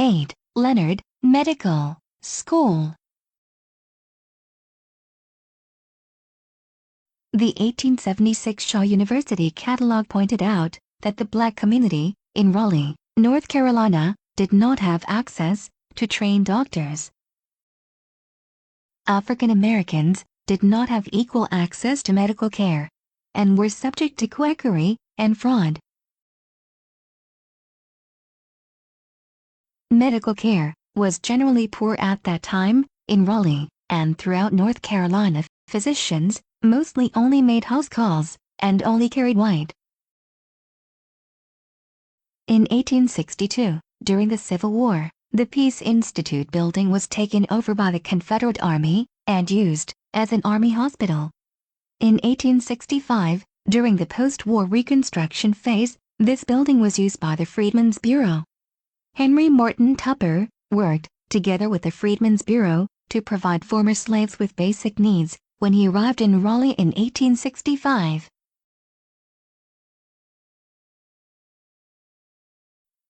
Wade, Leonard, Medical School. The 1876 Shaw University catalog pointed out that the black community in Raleigh, North Carolina, did not have access to trained doctors. African Americans did not have equal access to medical care and were subject to quackery and fraud. Medical care was generally poor at that time in Raleigh and throughout North Carolina. Physicians mostly only made house calls and only carried white. In 1862, during the Civil War, the Peace Institute building was taken over by the Confederate Army and used as an Army hospital. In 1865, during the post-war Reconstruction phase, this building was used by the Freedmen's Bureau. Henry Morton Tupper worked together with the Freedmen's Bureau to provide former slaves with basic needs when he arrived in Raleigh in 1865.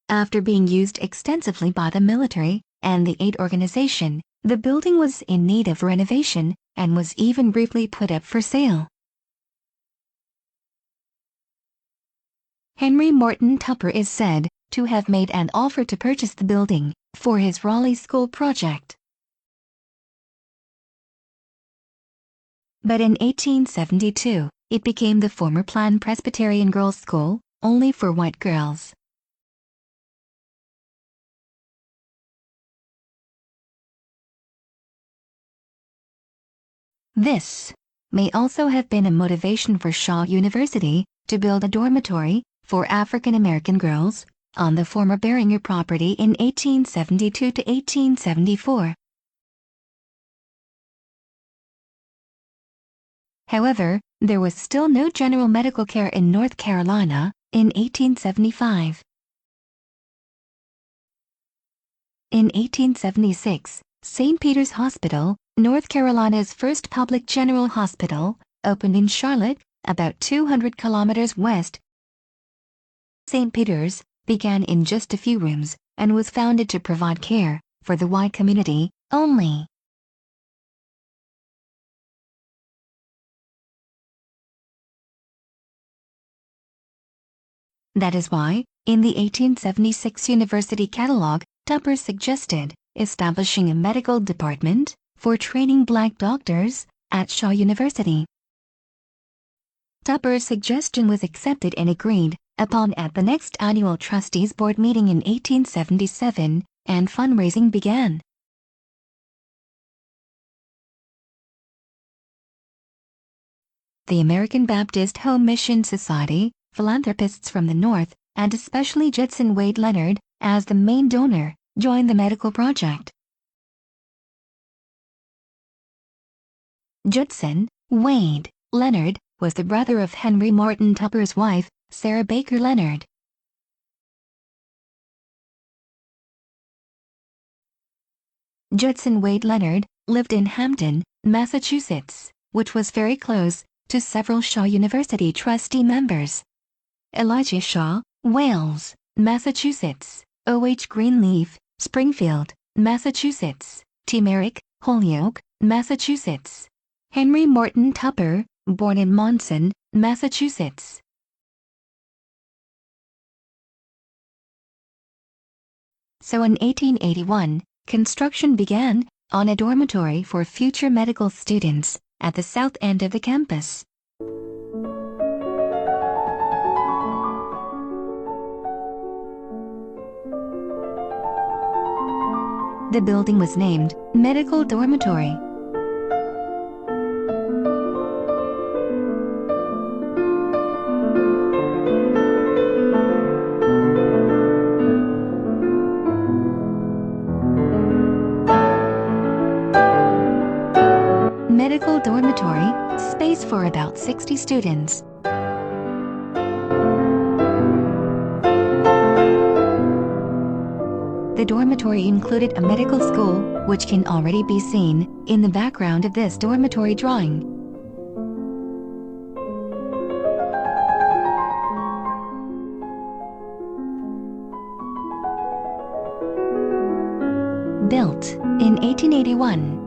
After being used extensively by the military and the aid organization, the building was in need of renovation and was even briefly put up for sale. Henry Morton Tupper is said to have made an offer to purchase the building for his Raleigh school project. But in 1872, it became the former Planned Presbyterian Girls' School, only for white girls. This may also have been a motivation for Shaw University to build a dormitory for African American girls on the former Barringer property in 1872 to 1874. However, there was still no general medical care in North Carolina in 1875. In 1876, St. Peter's Hospital, North Carolina's first public general hospital, opened in Charlotte, about 200 kilometers west. St. Peter's began in just a few rooms and was founded to provide care for the white community only. That is why, in the 1876 University Catalog, Tupper suggested establishing a medical department for training black doctors at Shaw University. Tupper's suggestion was accepted and agreed upon at the next annual Trustees Board meeting in 1877, and fundraising began. The American Baptist Home Mission Society, philanthropists from the North, and especially Judson Wade Leonard, as the main donor, joined the medical project. Judson Wade Leonard was the brother of Henry Morton Tupper's wife, Sarah Baker Leonard. Judson Wade Leonard lived in Hampton, Massachusetts, which was very close to several Shaw University trustee members. Elijah Shaw, Wales, Massachusetts. O.H. Greenleaf, Springfield, Massachusetts. T. Merrick, Holyoke, Massachusetts. Henry Morton Tupper, born in Monson, Massachusetts. So in 1881, construction began on a dormitory for future medical students at the south end of the campus. The building was named Medical Dormitory. Medical dormitory, space for about 60 students. The dormitory included a medical school, which can already be seen in the background of this dormitory drawing. Built in 1881.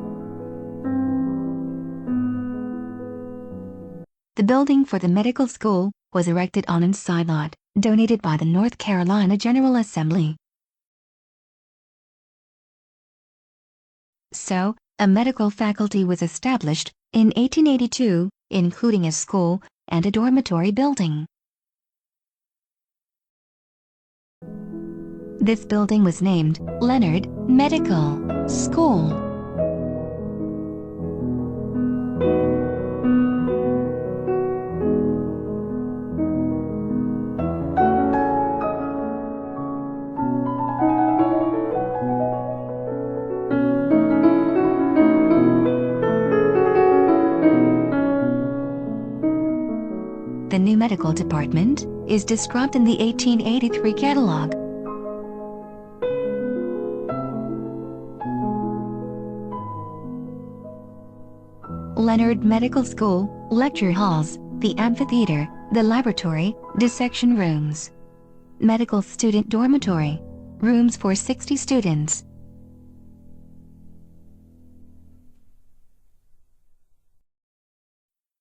The building for the medical school was erected on a side lot donated by the North Carolina General Assembly. So, a medical faculty was established in 1882, including a school and a dormitory building. This building was named Leonard Medical School. The new medical department is described in the 1883 catalog. Leonard Medical School, lecture halls, the amphitheater, the laboratory, dissection rooms. Medical student dormitory, rooms for 60 students.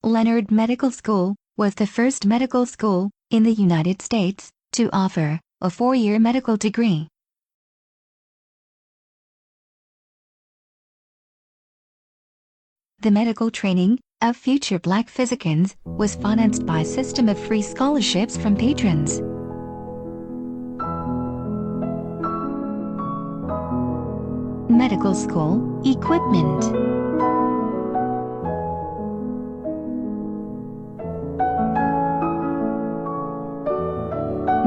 Leonard Medical School was the first medical school in the United States to offer a 4-year medical degree. The medical training of future Black physicians was financed by a system of free scholarships from patrons. Medical school equipment.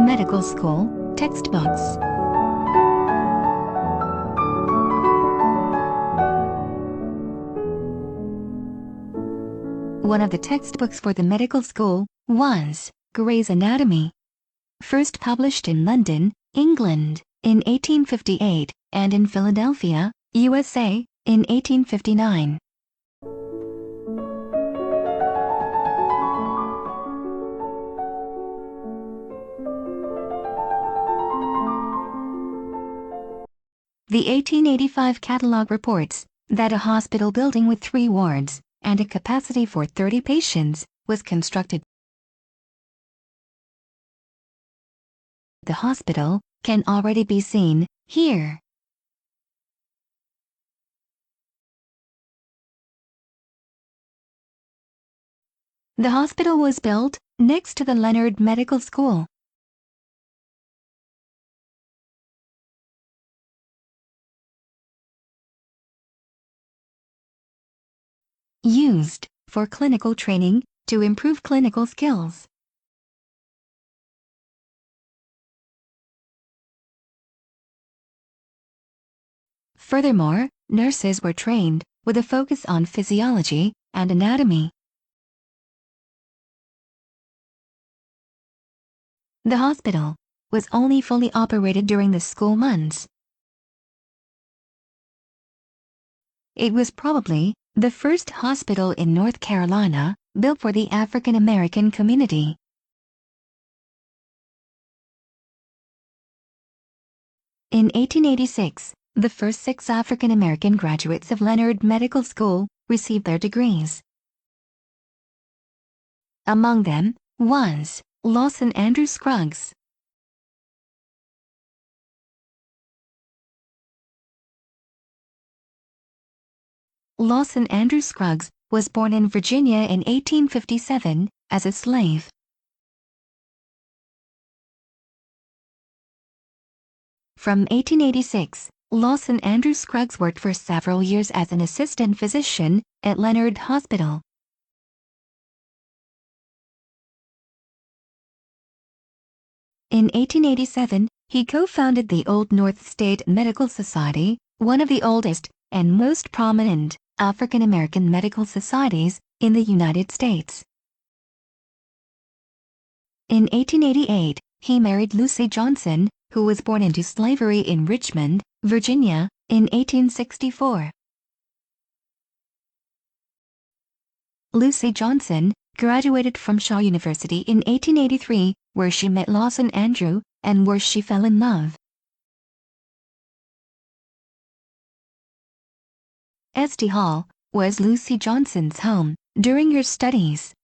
Medical school textbooks. One of the textbooks for the medical school was Gray's Anatomy, first published in London, England, in 1858 and in Philadelphia, USA, in 1859. The 1885 catalog reports that a hospital building with 3 wards and a capacity for 30 patients was constructed. The hospital can already be seen here. The hospital was built next to the Leonard Medical School. Used for clinical training to improve clinical skills. Furthermore, nurses were trained with a focus on physiology and anatomy. The hospital was only fully operated during the school months. It was probably the first hospital in North Carolina built for the African American community. In 1886, the first 6 African American graduates of Leonard Medical School received their degrees. Among them was Lawson Andrew Scruggs. Lawson Andrew Scruggs was born in Virginia in 1857 as a slave. From 1886, Lawson Andrew Scruggs worked for several years as an assistant physician at Leonard Hospital. In 1887, he co-founded the Old North State Medical Society, one of the oldest and most prominent African American medical societies in the United States. In 1888, he married Lucie Johnson, who was born into slavery in Richmond, Virginia, in 1864. Lucie Johnson graduated from Shaw University in 1883, where she met Lawson Andrew and where she fell in love. St. Hall was Lucie Johnson's home during her studies.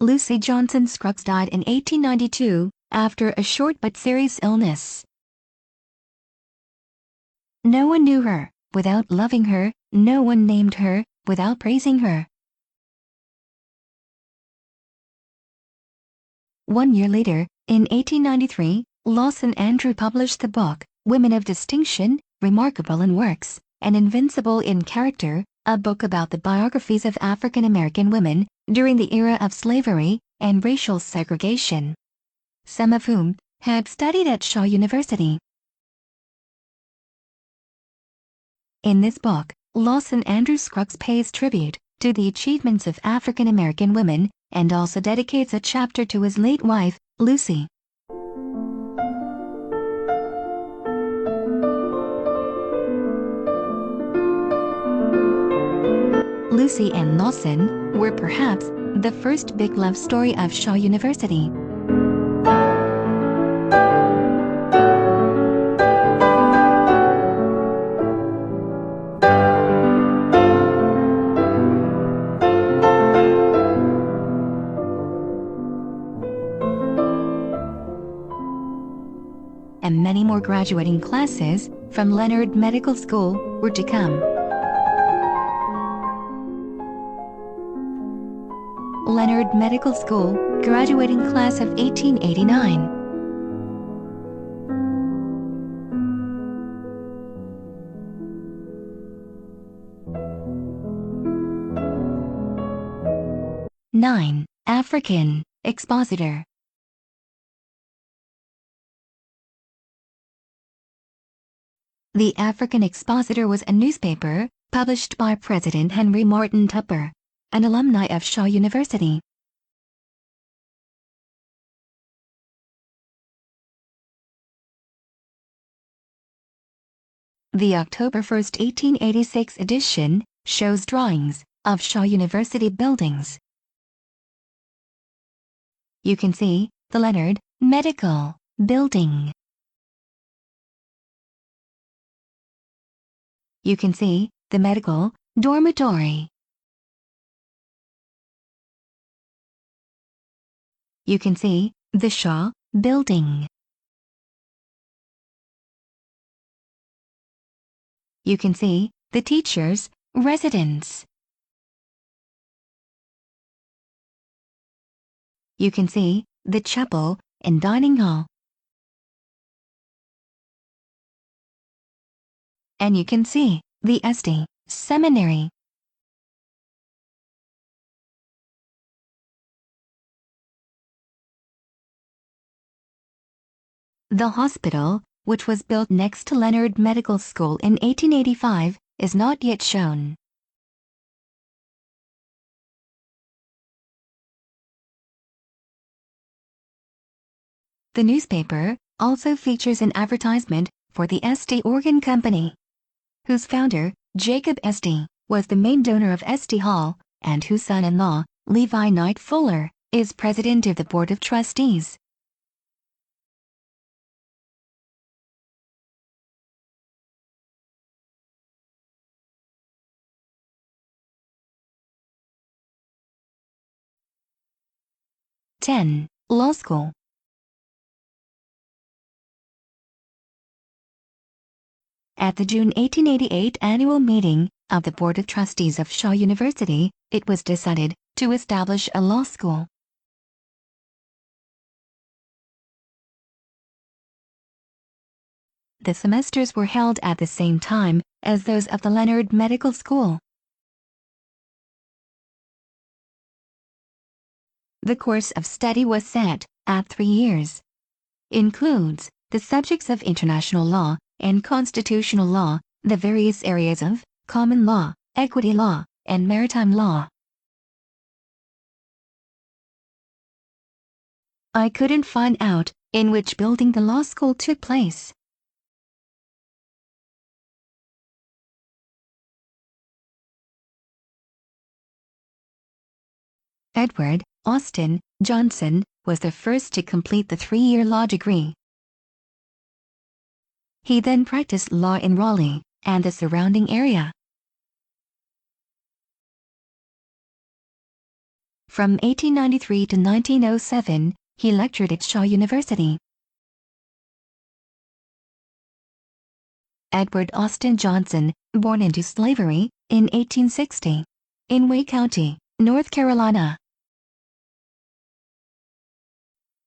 Lucie Johnson Scruggs died in 1892 after a short but serious illness. No one knew her without loving her, no one named her without praising her. 1 year later, in 1893, Lawson Andrew published the book, Women of Distinction, Remarkable in Works, and Invincible in Character, a book about the biographies of African American women during the era of slavery and racial segregation, some of whom had studied at Shaw University. In this book, Lawson Andrew Scruggs pays tribute to the achievements of African American women and also dedicates a chapter to his late wife, Lucie. Lucie and Lawson were perhaps the first big love story of Shaw University. And many more graduating classes from Leonard Medical School were to come. Leonard Medical School, graduating class of 1889. Nine. African, Expositor. The African Expositor was a newspaper published by President Henry Morton Tupper, an alumni of Shaw University. The October 1, 1886 edition shows drawings of Shaw University buildings. You can see the Leonard Medical Building. You can see the medical dormitory. You can see the Shaw Building. You can see the teacher's residence. You can see the chapel and dining hall. And you can see the St. Seminary. The hospital, which was built next to Leonard Medical School in 1885, is not yet shown. The newspaper also features an advertisement for the St. Organ Company, whose founder, Jacob St., was the main donor of St. Hall, and whose son-in-law, Levi Knight Fuller, is president of the Board of Trustees. Law School. At the June 1888 annual meeting of the Board of Trustees of Shaw University, it was decided to establish a law school. The semesters were held at the same time as those of the Leonard Medical School. The course of study was set at 3 years. Includes the subjects of international law and constitutional law, the various areas of common law, equity law, and maritime law. I couldn't find out in which building the law school took place. Edward Austin Johnson was the first to complete the 3-year law degree. He then practiced law in Raleigh and the surrounding area. From 1893 to 1907, he lectured at Shaw University. Edward Austin Johnson, born into slavery in 1860, in Wake County, North Carolina.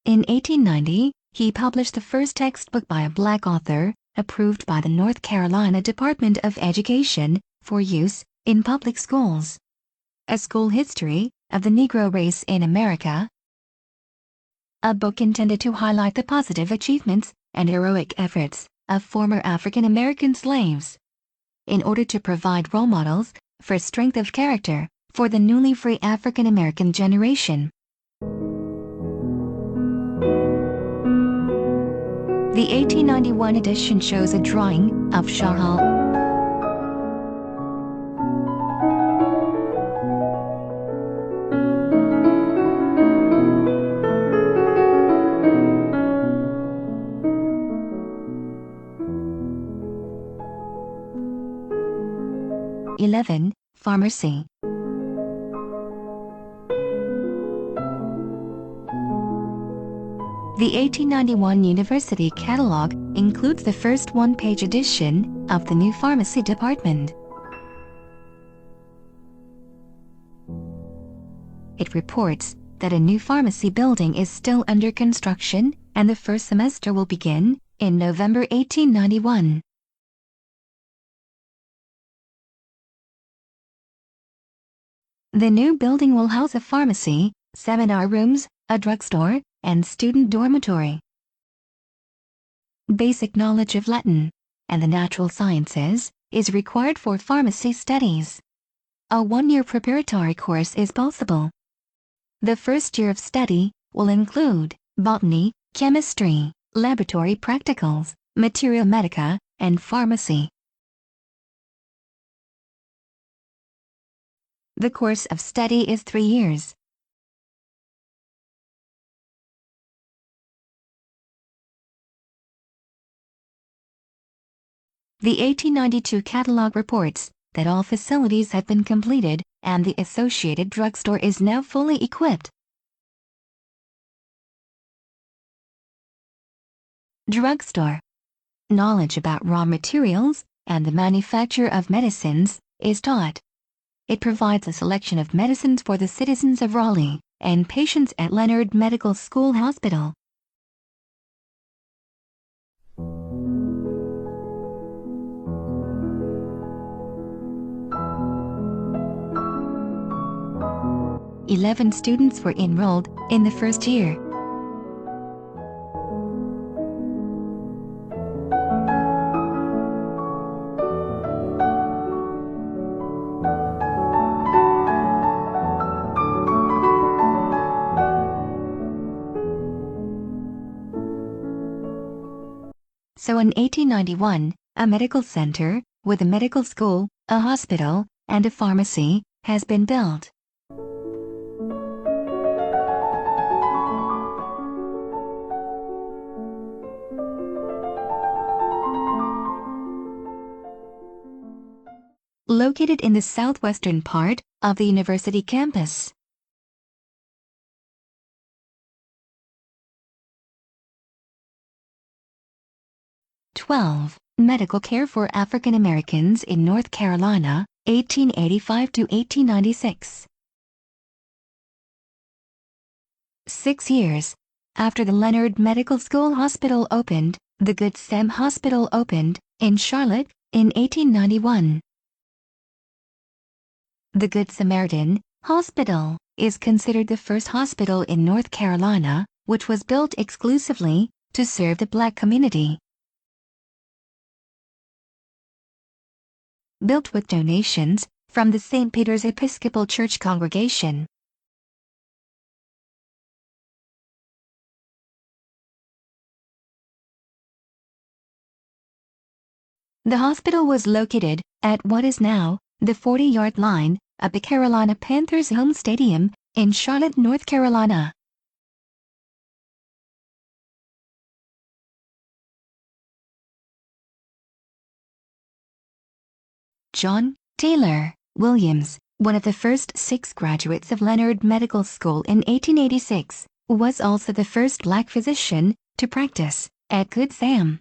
In 1890, he published the first textbook by a black author, approved by the North Carolina Department of Education for use in public schools. A School History of the Negro Race in America. A book intended to highlight the positive achievements and heroic efforts of former African American slaves, in order to provide role models for strength of character for the newly free African American generation. The 1891 edition shows a drawing of Shaw Hall. Pharmarcy. The 1891 University Catalog includes the first one-page edition of the new pharmacy department. It reports that a new pharmacy building is still under construction and the first semester will begin in November 1891. The new building will house a pharmacy, seminar rooms, a drugstore, and student dormitory. Basic knowledge of Latin and the natural sciences is required for pharmacy studies. A 1-year preparatory course is possible. The first year of study will include botany, chemistry, laboratory practicals, materia medica, and pharmacy. The course of study is 3 years. The 1892 catalog reports that all facilities have been completed and the associated drugstore is now fully equipped. Drugstore. Knowledge about raw materials and the manufacture of medicines is taught. It provides a selection of medicines for the citizens of Raleigh and patients at Leonard Medical School Hospital. "11 students were enrolled in the first year. So in 1891, a medical center with a medical school, a hospital, and a pharmacy has been built. Located in the southwestern part of the university campus. Medical care for African Americans in North Carolina, 1885 to 1896. 6 years after the Leonard Medical School Hospital opened, the Good Sam Hospital opened in Charlotte in 1891. The Good Samaritan Hospital is considered the first hospital in North Carolina which was built exclusively to serve the Black community. Built with donations from the St. Peter's Episcopal Church congregation. The hospital was located at what is now the 40-yard line of the Carolina Panthers home stadium in Charlotte, North Carolina. John Taylor Williams, one of the first 6 graduates of Leonard Medical School in 1886, was also the first black physician to practice at Good Sam.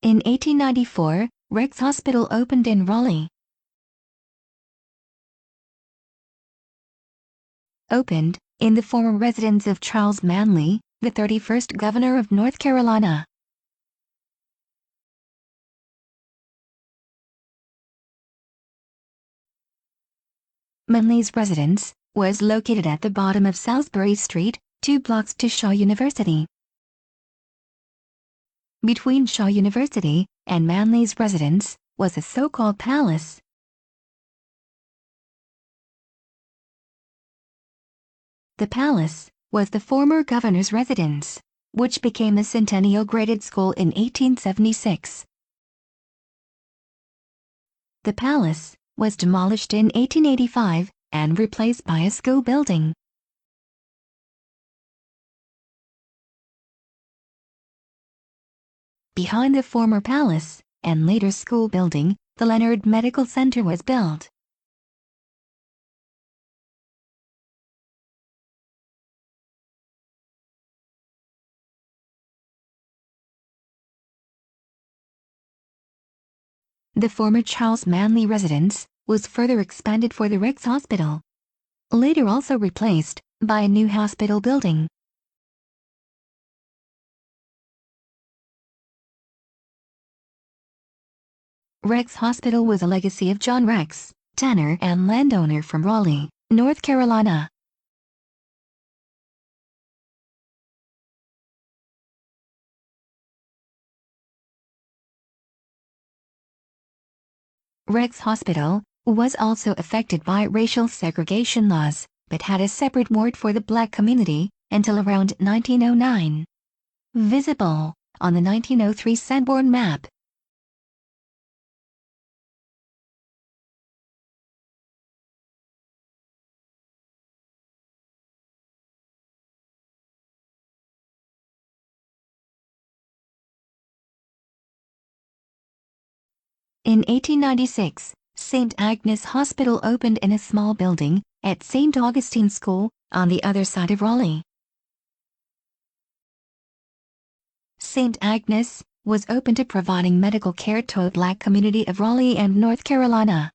In 1894, Rex Hospital opened in Raleigh. Opened in the former residence of Charles Manley, the 31st Governor of North Carolina. Manley's residence was located at the bottom of Salisbury Street, 2 blocks to Shaw University. Between Shaw University and Manley's residence was a so-called palace. The palace was the former governor's residence, which became the Centennial Graded School in 1876. The palace was demolished in 1885 and replaced by a school building. Behind the former palace and later school building, the Leonard Medical Center was built. The former Charles Manley residence was further expanded for the Rex Hospital, later also replaced by a new hospital building. Rex Hospital was a legacy of John Rex, tanner and landowner from Raleigh, North Carolina. Rex Hospital was also affected by racial segregation laws, but had a separate ward for the black community until around 1909. Visible on the 1903 Sanborn map. In 1896, St. Agnes Hospital opened in a small building at St. Augustine School on the other side of Raleigh. St. Agnes was open to providing medical care to the black community of Raleigh and North Carolina.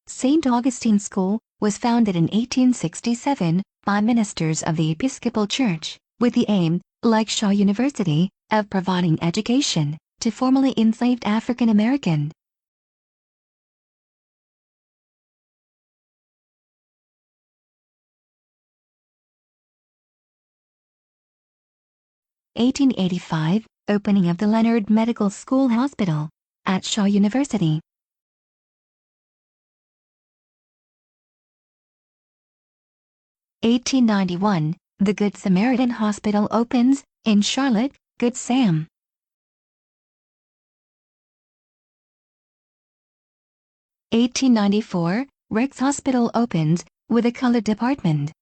St. Augustine School was founded in 1867 by ministers of the Episcopal Church, with the aim, like Shaw University, of providing education to formerly enslaved African American. (1885) Opening of the Leonard Medical School Hospital at Shaw University. (1891) The Good Samaritan Hospital opens in Charlotte, Good Sam. (1894) Rex Hospital opens with a colored department.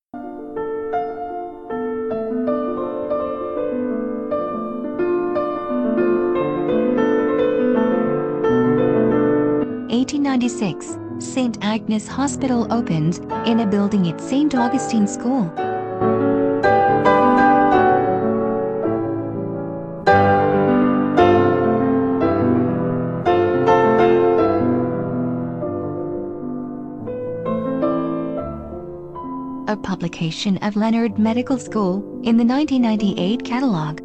(1896) St. Agnes Hospital opens in a building at St. Augustine School. A publication of Leonard Medical School in the 1998 catalog.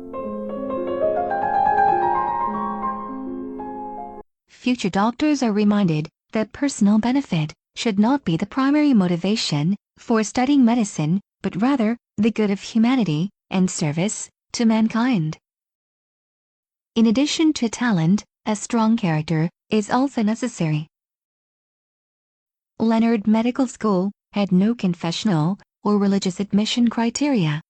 Future doctors are reminded that personal benefit should not be the primary motivation for studying medicine, but rather the good of humanity and service to mankind. In addition to talent, a strong character is also necessary. Leonard Medical School had no confessional or religious admission criteria.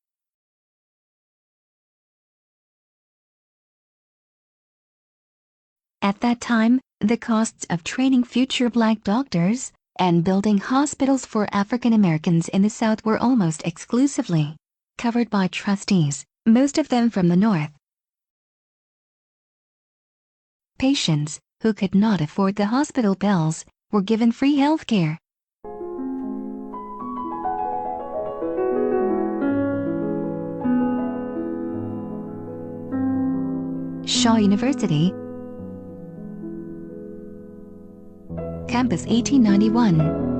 At that time, the costs of training future Black doctors and building hospitals for African Americans in the South were almost exclusively covered by trustees, most of them from the North. Patients who could not afford the hospital bills were given free health care. Shaw University, Campus 1891.